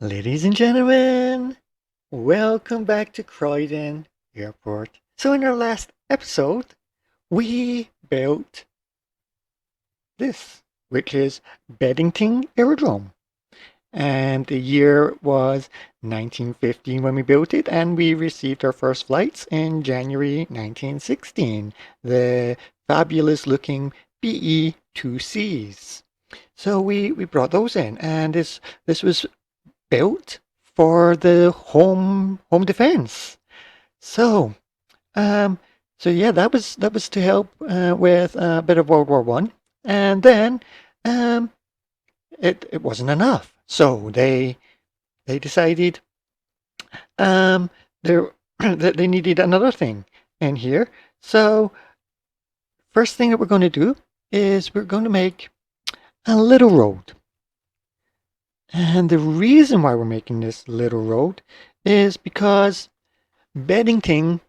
Ladies and gentlemen, welcome back to Croydon Airport. So in our last episode, we built this, which is Beddington Aerodrome. And the year was 1915 when we built it, and we received our first flights in January 1916, the fabulous looking BE-2Cs. So we brought those in, and this was built for the home defense. So um, so yeah, that was to help with a bit of World War One, and then um, it wasn't enough. So they decided um, there that they needed another thing in here. So first thing that we're going to do is we're going to make a little road. And the reason why we're making this little road is because Beddington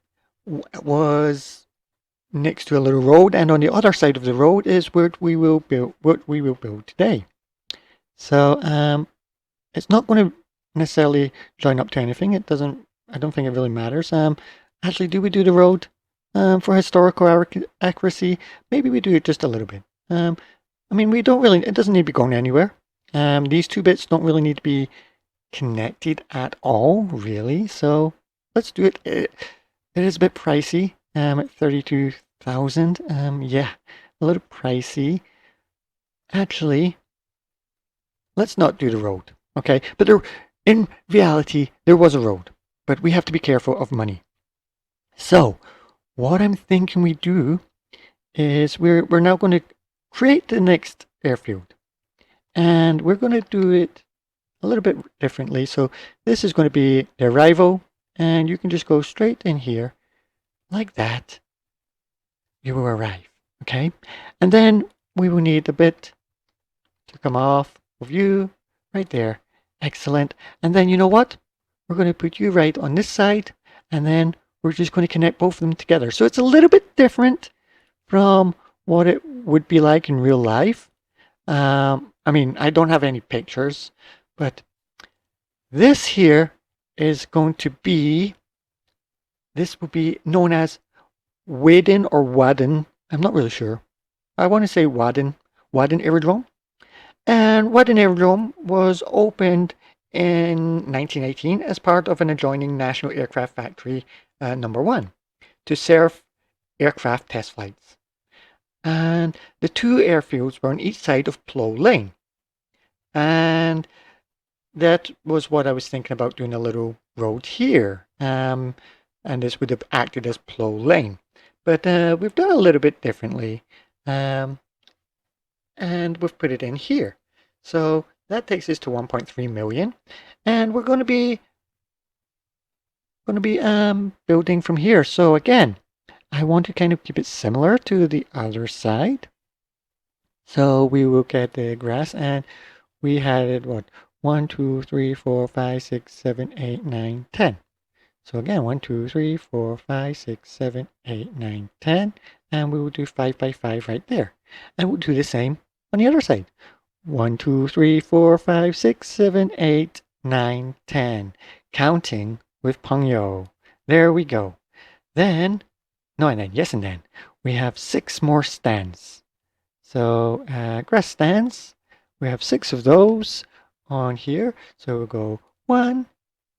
was next to a little road, and on the other side of the road is what we will build today. So it's not going to necessarily join up to anything. It doesn't. I don't think it really matters. Actually, do we do the road for historical accuracy? Maybe we do it just a little bit. I mean, we don't really. It doesn't need to be going anywhere. These two bits don't really need to be connected at all, really. So let's do it. It is a bit pricey. At 32,000. Yeah, a little pricey. Actually, let's not do the road. Okay, but in reality, there was a road, but we have to be careful of money. So, what I'm thinking we do is we're now going to create the next airfield, and we're going to do it a little bit differently. So this is going to be the arrival, and you can just go straight in here like that. You will arrive, okay? And then we will need a bit to come off of you right there. Excellent. And then you know what? We're going to put you right on this side, and then we're just going to connect both of them together. So it's a little bit different from what it would be like in real life. I mean, I don't have any pictures, but this here is going to be, this will be known as Waddon or Waddon. I'm not really sure. I want to say Waddon Aerodrome. And Waddon Aerodrome was opened in 1918 as part of an adjoining National Aircraft Factory number 1 to serve aircraft test flights. And the two airfields were on each side of Plough Lane. And that was what I was thinking about, doing a little road here. And this would have acted as Plough Lane. But we've done a little bit differently. And we've put it in here. So that takes us to 1.3 million. And we're going to be building from here. So again, I want to kind of keep it similar to the other side. So we will get the grass, and we had it, what, 1, 2, 3, 4, 5, 6, 7, 8, 9, 10. So again, 1, 2, 3, 4, 5, 6, 7, 8, 9, 10. And we will do 5 by 5 right there. And we'll do the same on the other side. 1, 2, 3, 4, 5, 6, 7, 8, 9, 10. Counting with Pangyo. There we go. Then, no, and then, yes, and then, we have 6 more stands. So, grass stands, we have 6 of those on here. So we'll go 1,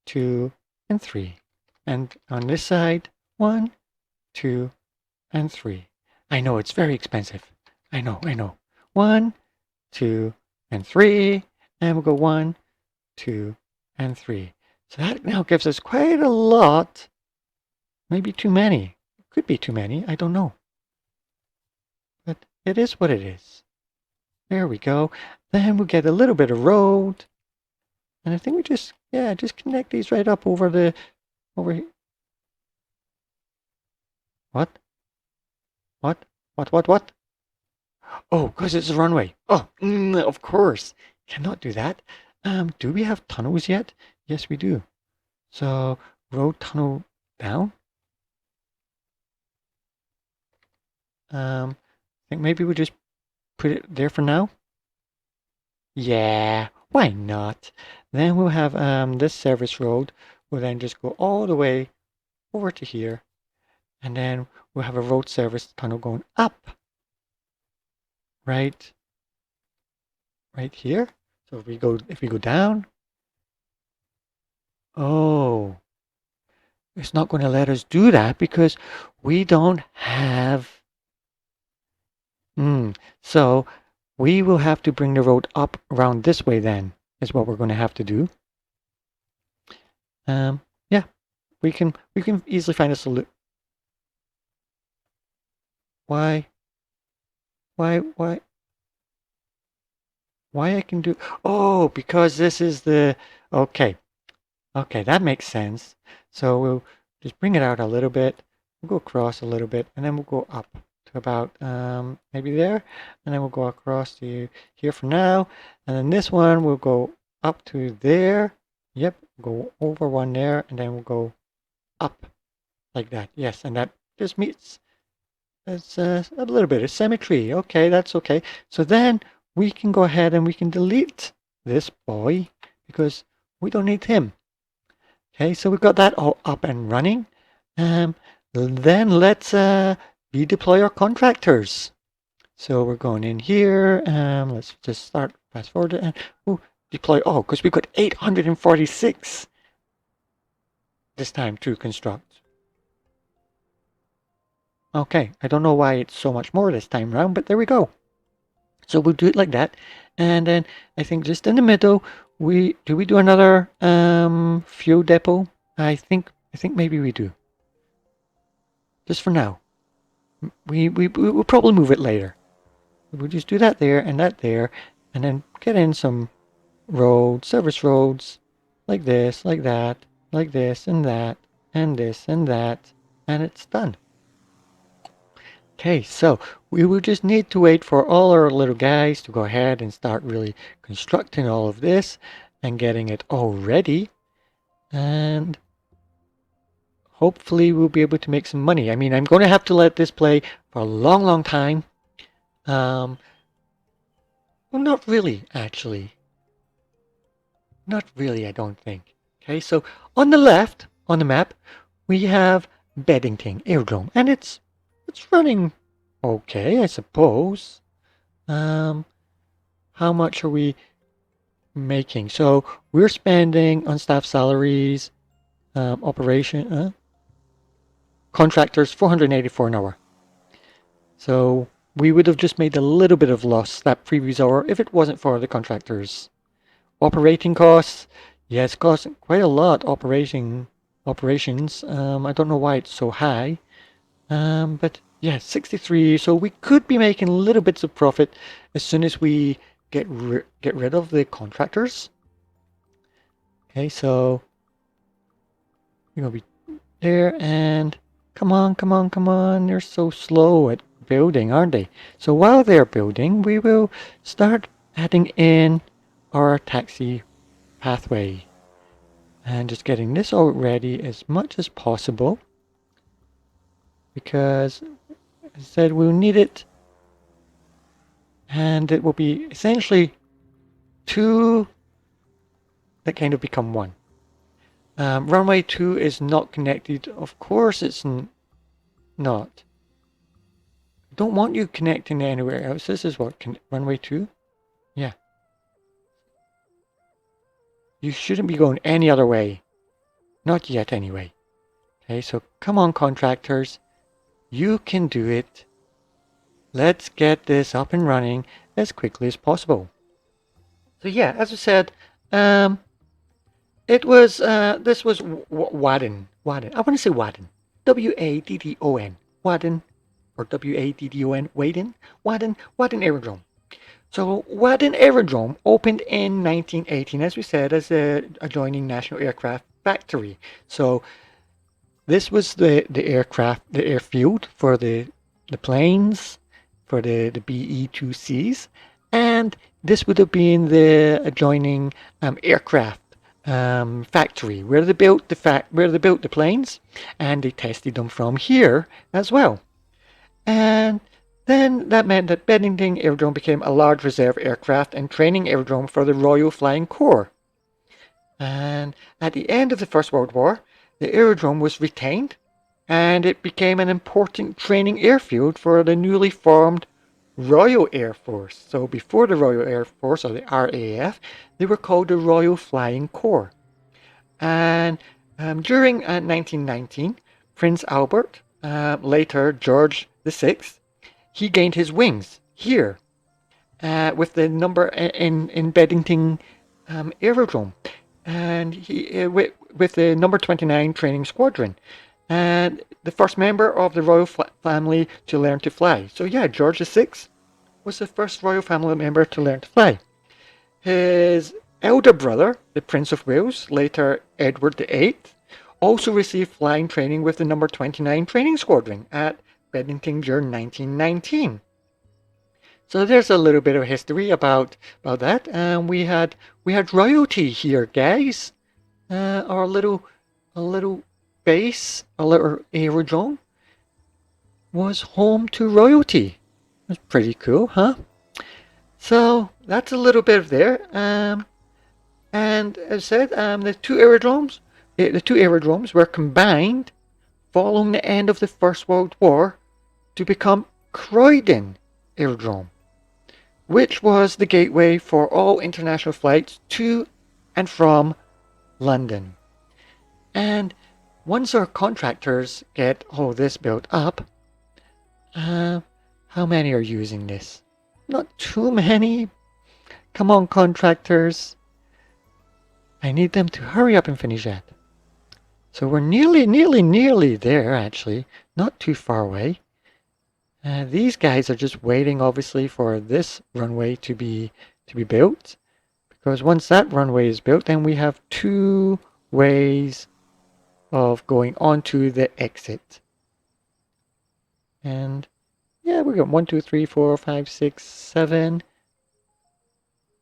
2, and 3. And on this side, 1, 2, and 3. I know it's very expensive. I know. 1, 2, and 3. And we'll go 1, 2, and 3. So that now gives us quite a lot. Maybe too many. Could be too many. I don't know. But it is what it is. There we go. Then we'll get a little bit of road. And I think we just connect these right up over here. What? What? Oh, because it's a runway. Oh, of course. Cannot do that. Do we have tunnels yet? Yes, we do. So, road tunnel down. I think maybe we'll just put it there for now. Yeah. Why not? Then we'll have this service road will then just go all the way over to here, and then we'll have a road service tunnel going up right here. So if we go down, oh, it's not going to let us do that because we don't have. So we will have to bring the road up around this way then, is what we're going to have to do. Yeah, we can easily find a solution. Why I can do, oh, because this is the, okay, that makes sense. So we'll just bring it out a little bit, we'll go across a little bit, and then we'll go up to about maybe there, and then we'll go across to here for now, and then this one will go up to there. Yep, go over one there, and then we'll go up like that. Yes, and that just meets, it's a little bit of symmetry. Okay, that's okay. So then we can go ahead and we can delete this boy because we don't need him. Okay, so we've got that all up and running. Then let's redeploy our contractors. So we're going in here. Let's just start fast forward and deploy. Oh, because we've got 846 this time to construct. Okay, I don't know why it's so much more this time around, but there we go. So we'll do it like that, and then I think just in the middle, we do another fuel depot. I think maybe we do. Just for now, we'll probably move it later. We'll just do that there, and then get in some roads, service roads, like this, like that, like this, and that, and this, and that, and it's done. Okay, so we will just need to wait for all our little guys to go ahead and start really constructing all of this and getting it all ready. And hopefully we'll be able to make some money. I mean, I'm going to have to let this play for a long, long time. Well, not really, actually. Not really, I don't think. Okay, so on the left, on the map, we have Beddington Aerodrome, and it's running okay, I suppose. How much are we making? So we're spending on staff salaries, contractors, 484 an hour. So we would have just made a little bit of loss that previous hour if it wasn't for the contractors. Operating costs, yes, cost quite a lot. Operations. I don't know why it's so high. But yeah, 63. So we could be making little bits of profit as soon as we get rid of the contractors. Okay, so you're gonna be there, and come on. They're so slow at building, aren't they? So while they're building, we will start adding in our taxi pathway and just getting this all ready as much as possible. Because, as I said, we'll need it, and it will be essentially two that kind of become one. Runway 2 is not connected. Of course it's not. I don't want you connecting anywhere else. This is what, runway 2? Yeah. You shouldn't be going any other way. Not yet, anyway. Okay, so come on, contractors. You can do it. Let's get this up and running as quickly as possible. So yeah, as I said, it was this was Waddon. I want to say Waddon. Waddon. Waddon, or Waddon. Waddon Aerodrome. So Waddon Aerodrome opened in 1918, as we said, as a adjoining National Aircraft Factory. So this was the airfield for the planes, for the BE-2Cs, and this would have been the adjoining aircraft factory where they built the planes, and they tested them from here as well. And Then that meant that Beddington Aerodrome became a large reserve aircraft and training aerodrome for the Royal Flying Corps. And at the end of the First World War, the aerodrome was retained and it became an important training airfield for the newly formed Royal Air Force. So before the Royal Air Force, or the RAF, they were called the Royal Flying Corps. And during 1919, Prince Albert, later George VI, he gained his wings here with the number in Beddington Aerodrome, and he with the No.29 Training Squadron, and the first member of the royal family to learn to fly. So yeah, George VI was the first royal family member to learn to fly. His elder brother, the Prince of Wales, later Edward VIII, also received flying training with the No.29 Training Squadron at Beddington during 1919. So there's a little bit of history about that. And we had royalty here, guys. Our little base, a little aerodrome, was home to royalty. That's pretty cool, huh? So that's a little bit of there. And as I said, the two aerodromes were combined following the end of the First World War to become Croydon Aerodrome, which was the gateway for all international flights to and from London. And once our contractors get all this built up, how many are using this? Not too many. Come on, contractors. I need them to hurry up and finish that. So we're nearly there, actually. Not too far away. These guys are just waiting, obviously, for this runway to be built. Because once that runway is built, then we have two ways of going onto the exit. And yeah, we got 1, 2, 3, 4, 5, 6, 7.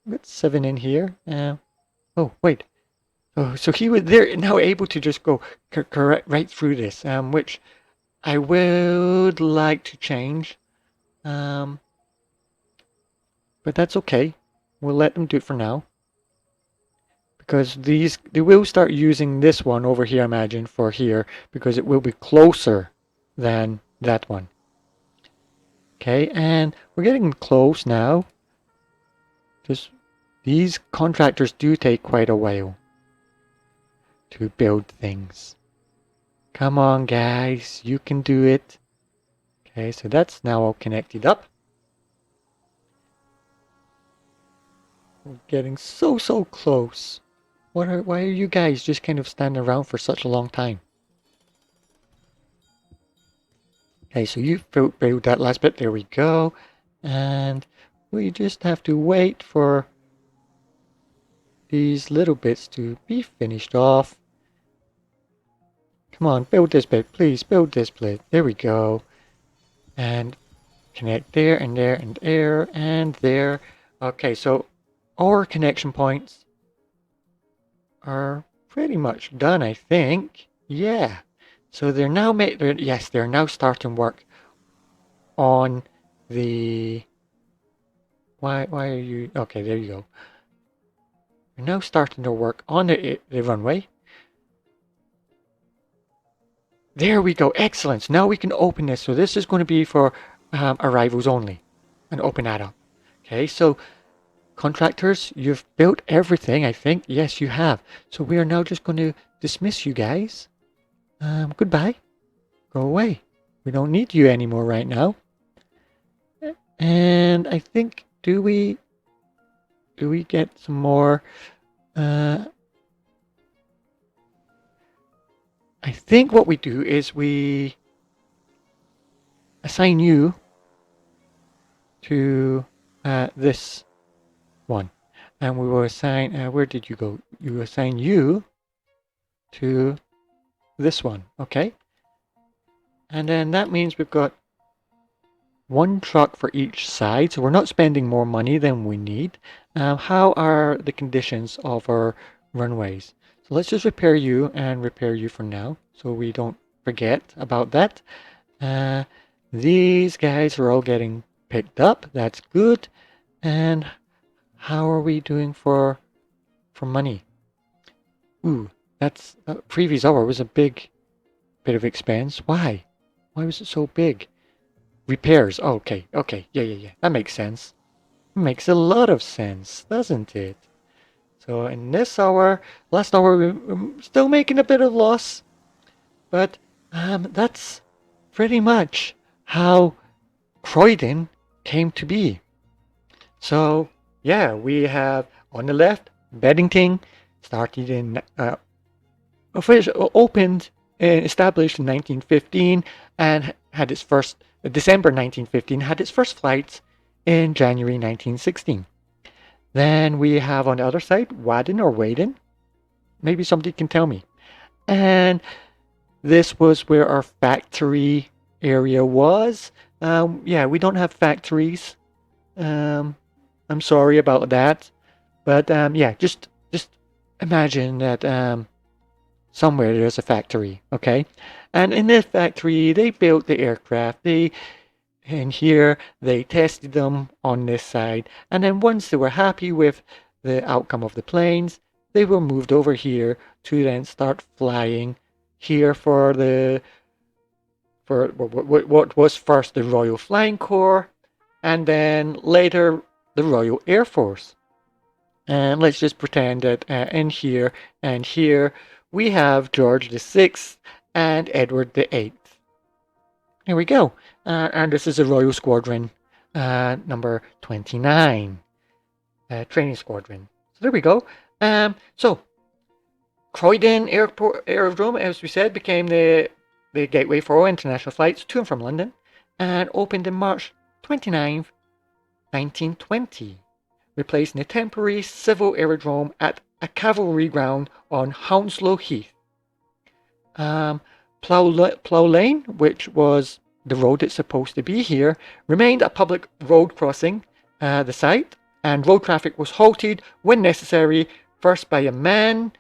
We got 7 in here. Oh, wait. Oh, so they're now able to just go correct right through this, which I would like to change. But that's okay. We'll let them do it for now. Because they will start using this one over here, I imagine, for here, because it will be closer than that one. Okay, and we're getting close now. Just these contractors do take quite a while to build things. Come on, guys, you can do it. Okay, so that's now all connected up. We're getting so close. Why are you guys just kind of standing around for such a long time? Okay, so you've built that last bit. There we go. And we just have to wait for these little bits to be finished off. Come on, build this bit, please. Build this bit. There we go. And connect there and there and there and there. Okay, so our connection points are pretty much done, I think. Yeah. So they're now they're now starting work on the why are you okay, there you go. They're now starting their work on the runway. There we go, excellent. So now we can open this. So this is going to be for arrivals only, and open that up. Okay, so contractors, you've built everything, I think. Yes, you have. So we are now just going to dismiss you guys. Goodbye. Go away. We don't need you anymore right now. And I think, do we get some more? I think what we do is we assign you to this one. And we will assign, where did you go? You assign you to this one, okay? And then that means we've got one truck for each side, so we're not spending more money than we need. How are the conditions of our runways? So let's just repair you and repair you for now, so we don't forget about that. these guys are all getting picked up. That's good. And how are we doing for money? Ooh, that's previous hour was a big bit of expense. Why? Why was it so big? Repairs. Oh, okay, okay, yeah. That makes sense. Makes a lot of sense, doesn't it? So in this hour, last hour, we're still making a bit of loss, but that's pretty much how Croydon came to be. So yeah, we have on the left Beddington, started in opened and established in 1915 and had its first December 1915 had its first flights in January 1916. Then we have on the other side Waddon or Waddon. Maybe somebody can tell me. And this was where our factory area was. Yeah, we don't have factories. I'm sorry about that. But yeah, just imagine that somewhere there's a factory, okay? And in this factory, they built the aircraft. And here they tested them on this side. And then once they were happy with the outcome of the planes, they were moved over here to then start flying here for what was first the Royal Flying Corps and then later the Royal Air Force. And let's just pretend that in here and here we have George VI and Edward VIII. Here we go. And this is a Royal Squadron number 29 Training Squadron. So there we go. So Croydon Aerodrome, as we said, became the gateway for all international flights to and from London and opened in March 29th, 1920, replacing a temporary civil aerodrome at a cavalry ground on Hounslow Heath. Plough Lane, which was the road that's supposed to be here, remained a public road crossing the site, and road traffic was halted when necessary, first by a man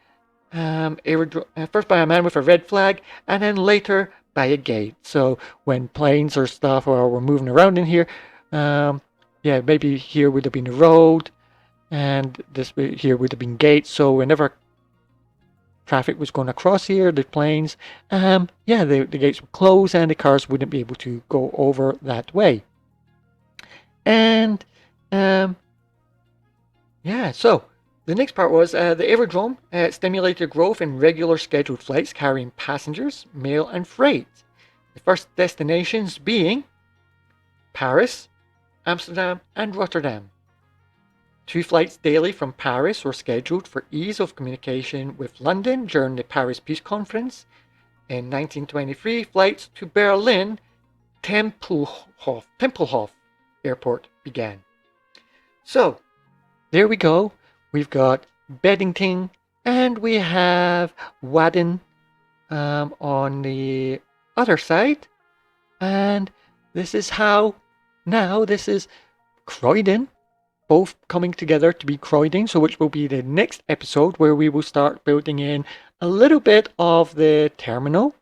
with a red flag, and then later by a gate. So when planes or stuff were moving around in here, yeah, maybe here would have been a road, and this here would have been gates. So whenever traffic was going across here, the planes, yeah, the gates would close and the cars wouldn't be able to go over that way. And yeah, so the next part was the aerodrome stimulated growth in regular scheduled flights carrying passengers, mail, and freight. The first destinations being Paris, Amsterdam, and Rotterdam. 2 flights daily from Paris were scheduled for ease of communication with London during the Paris Peace Conference. In 1923, flights to Berlin Tempelhof Airport began. So, there we go. We've got Beddington and we have Waddon on the other side. And this is how, now this is Croydon, both coming together to be Croydon, so which will be the next episode where we will start building in a little bit of the terminal.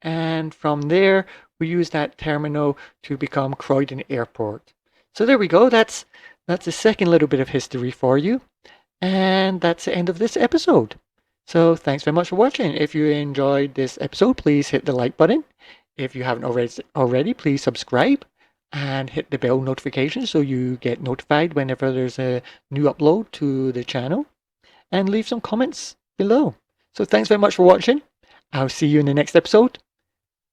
And from there, we use that terminal to become Croydon Airport. So there we go. That's the second little bit of history for you. And that's the end of this episode. So thanks very much for watching. If you enjoyed this episode, please hit the like button. If you haven't already, please subscribe and hit the bell notification so you get notified whenever there's a new upload to the channel. And leave some comments below. So thanks very much for watching. I'll see you in the next episode.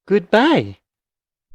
Goodbye.